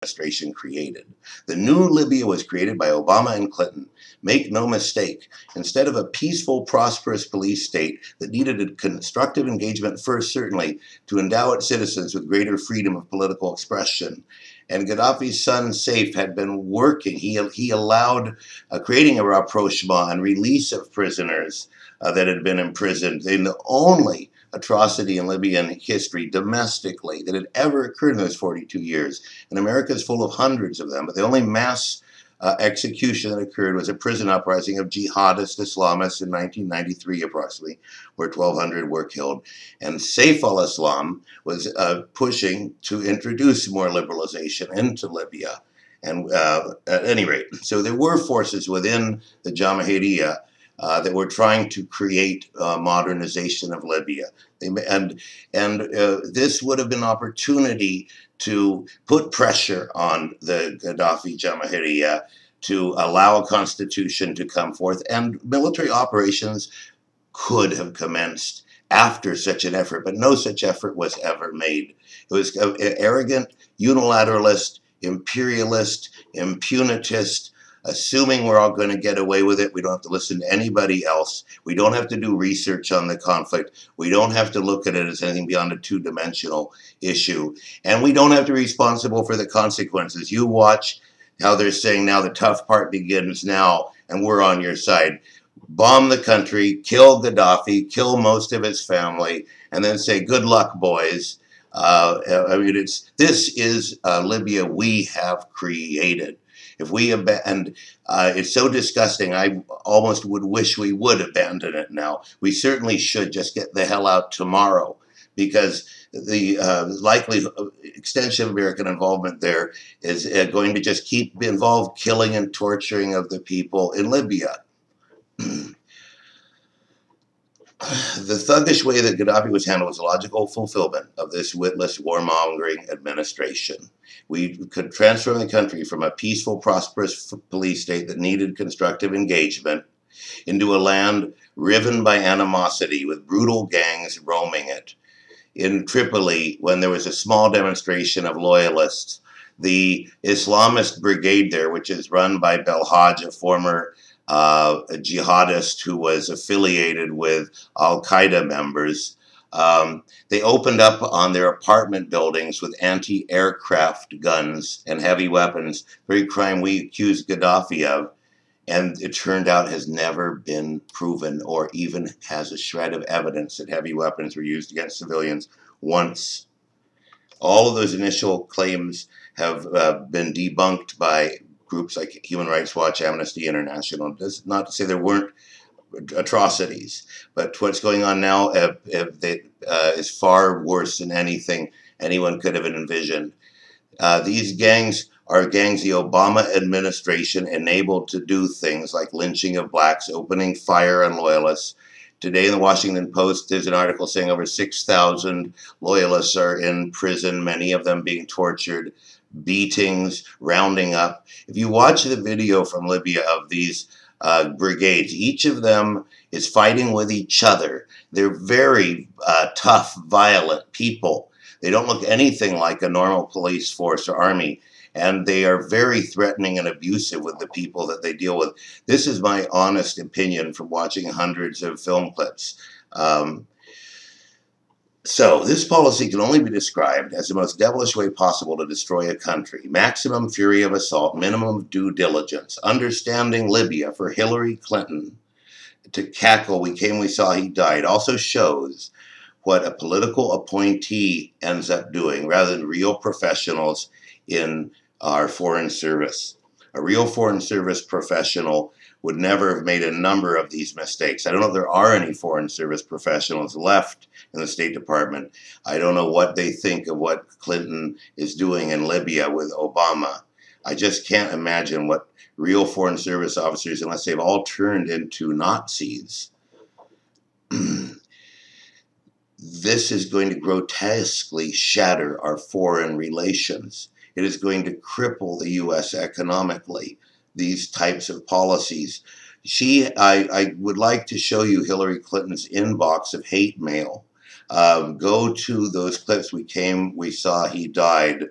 administration created. The new Libya was created by Obama and Clinton. Make no mistake, instead of a peaceful, prosperous police state that needed a constructive engagement first, certainly, to endow its citizens with greater freedom of political expression. And Gaddafi's son, Saif, had been working. He allowed creating a rapprochement and release of prisoners that had been imprisoned. In the only atrocity in Libyan history domestically that had ever occurred in those 42 years. And America is full of hundreds of them, but the only mass execution that occurred was a prison uprising of jihadist Islamists in 1993 approximately, where 1,200 were killed. And Saif al-Islam was pushing to introduce more liberalization into Libya. And at any rate, so there were forces within the Jamahiriya that were trying to create modernization of Libya. This would have been an opportunity to put pressure on the Gaddafi Jamahiriya to allow a constitution to come forth, and military operations could have commenced after such an effort, but no such effort was ever made. It was arrogant, unilateralist, imperialist, impunitist, assuming we're all going to get away with it. We don't have to listen to anybody else. We don't have to do research on the conflict. We don't have to look at it as anything beyond a two-dimensional issue. And we don't have to be responsible for the consequences. You watch how they're saying now the tough part begins now, and we're on your side. Bomb the country, kill Gaddafi, kill most of his family, and then say, good luck, boys. I mean, this is Libya we have created. If we abandon, it's so disgusting, I almost would wish we would abandon it now. We certainly should just get the hell out tomorrow, because the likely extension of American involvement there is going to just keep involved killing and torturing of the people in Libya. The thuggish way that Gaddafi was handled was a logical fulfillment of this witless, warmongering administration. We could transform the country from a peaceful, prosperous police state that needed constructive engagement into a land riven by animosity with brutal gangs roaming it. In Tripoli, when there was a small demonstration of loyalists, the Islamist brigade there, which is run by Belhaj, a former a jihadist who was affiliated with Al-Qaeda members, they opened up on their apartment buildings with anti-aircraft guns and heavy weapons, very crime we accused Gaddafi of, and it turned out has never been proven or even has a shred of evidence that heavy weapons were used against civilians once. All of those initial claims have been debunked by groups like Human Rights Watch, Amnesty International. That's not to say there weren't atrocities, but what's going on now is far worse than anything anyone could have envisioned. These gangs are gangs the Obama administration enabled to do things like lynching of blacks, opening fire on loyalists. Today in the Washington Post, there's an article saying over 6,000 loyalists are in prison, many of them being tortured, beatings, rounding up. If you watch the video from Libya of these brigades, each of them is fighting with each other. They're very tough, violent people. They don't look anything like a normal police force or army, and they are very threatening and abusive with the people that they deal with. This is my honest opinion from watching hundreds of film clips. So this policy can only be described as the most devilish way possible to destroy a country. Maximum fury of assault, minimum due diligence. Understanding Libya for Hillary Clinton to cackle, we came, we saw, he died, also shows what a political appointee ends up doing rather than real professionals in our foreign service. A real foreign service professional would never have made a number of these mistakes. I don't know if there are any foreign service professionals left in the State Department. I don't know what they think of what Clinton is doing in Libya with Obama. I just can't imagine what real foreign service officers, unless they've all turned into Nazis. This is going to grotesquely shatter our foreign relations. It is going to cripple the U.S. economically, these types of policies. I would like to show you Hillary Clinton's inbox of hate mail. Go to those clips, we came, we saw, he died.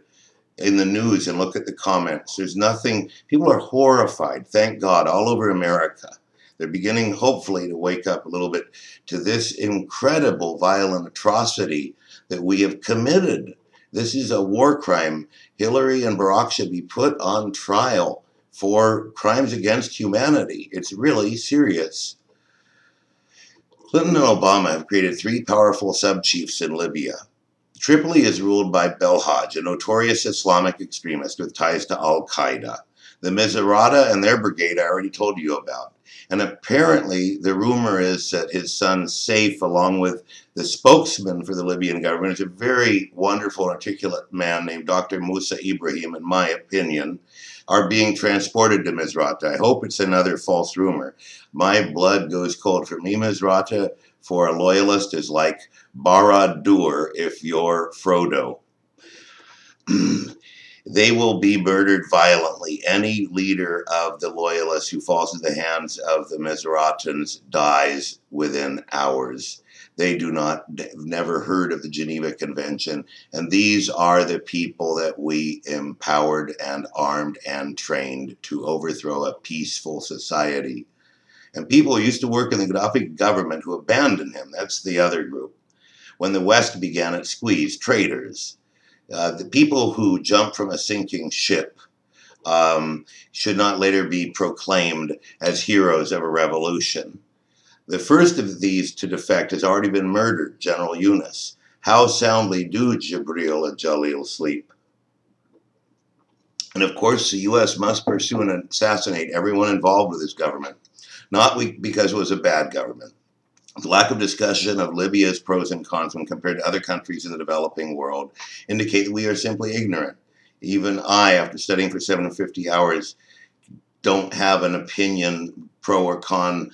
in the news and look at the comments. There's nothing, people are horrified, thank God, all over America. They're beginning, hopefully, to wake up a little bit to this incredible violent atrocity that we have committed. This is a war crime. Hillary and Barack should be put on trial for crimes against humanity. It's really serious. Clinton and Obama have created 3 powerful sub-chiefs in Libya. Tripoli is ruled by Belhaj, a notorious Islamic extremist with ties to Al-Qaeda. The Misrata and their brigade I already told you about. And apparently the rumor is that his son Saif, along with the spokesman for the Libyan government, is a very wonderful, articulate man named Dr. Musa Ibrahim, in my opinion, are being transported to Misrata. I hope it's another false rumor. My blood goes cold. For me, Misrata, for a loyalist, is like Barad-dûr if you're Frodo. They will be murdered violently. Any leader of the loyalists who falls into the hands of the Misratans dies within hours. They do not, never heard of the Geneva Convention, and these are the people that we empowered and armed and trained to overthrow a peaceful society. And people who used to work in the Gadaffi government who abandoned him, that's the other group. When the West began its squeeze, traitors. The people who jump from a sinking ship should not later be proclaimed as heroes of a revolution. The first of these to defect has already been murdered, General Yunus. How soundly do Jibril and Jalil sleep? And of course, the U.S. must pursue and assassinate everyone involved with this government, not because it was a bad government. The lack of discussion of Libya's pros and cons when compared to other countries in the developing world indicate that we are simply ignorant. Even I, after studying for 750 hours, don't have an opinion, pro or con,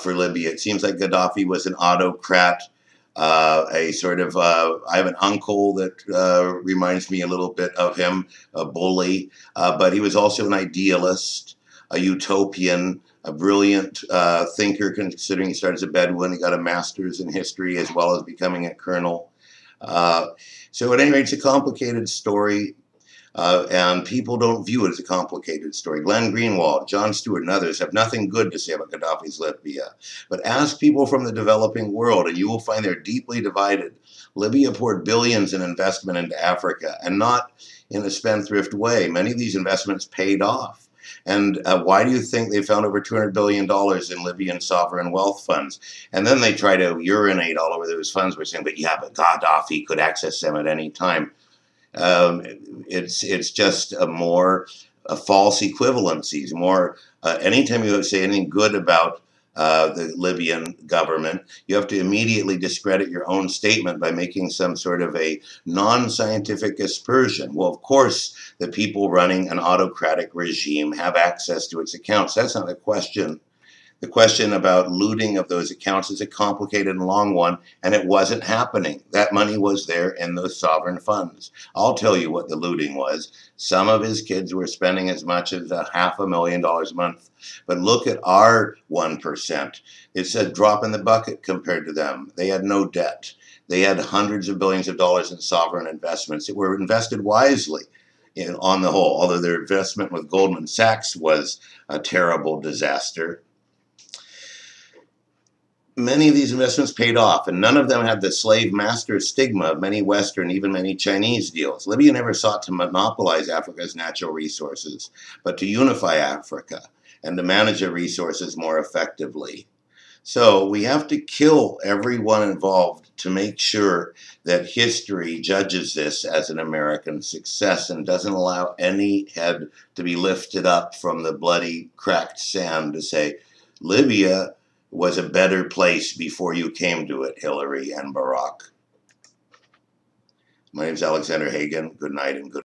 for Libya. It seems like Gadaffi was an autocrat, a sort of, I have an uncle that reminds me a little bit of him, a bully, but he was also an idealist, a utopian, a brilliant thinker, considering he started as a Bedouin. He got a master's in history as well as becoming a colonel. So at any rate, it's a complicated story, and people don't view it as a complicated story. Glenn Greenwald, John Stewart, and others have nothing good to say about Gaddafi's Libya. But ask people from the developing world, and you will find they're deeply divided. Libya poured billions in investment into Africa, and not in a spendthrift way. Many of these investments paid off. And why do you think they found over $200 billion in Libyan sovereign wealth funds? And then they try to urinate all over those funds by saying, but Gaddafi could access them at any time. It's just a false equivalencies. Anytime you say anything good about the Libyan government, you have to immediately discredit your own statement by making some sort of a non-scientific aspersion. Well, of course, the people running an autocratic regime have access to its accounts. That's not the question. The question about looting of those accounts is a complicated and long one, and it wasn't happening. That money was there in those sovereign funds. I'll tell you what the looting was. Some of his kids were spending as much as $500,000 a month. But look at our 1%. It's a drop in the bucket compared to them. They had no debt. They had hundreds of billions of dollars in sovereign investments that were invested wisely on the whole, although their investment with Goldman Sachs was a terrible disaster. Many of these investments paid off, and none of them had the slave master stigma of many Western, even many Chinese deals. Libya never sought to monopolize Africa's natural resources, but to unify Africa and to manage their resources more effectively. So we have to kill everyone involved to make sure that history judges this as an American success and doesn't allow any head to be lifted up from the bloody, cracked sand to say, Libya was a better place before you came to it, Hillary and Barack. My name is Alexander Hagen. Good night and good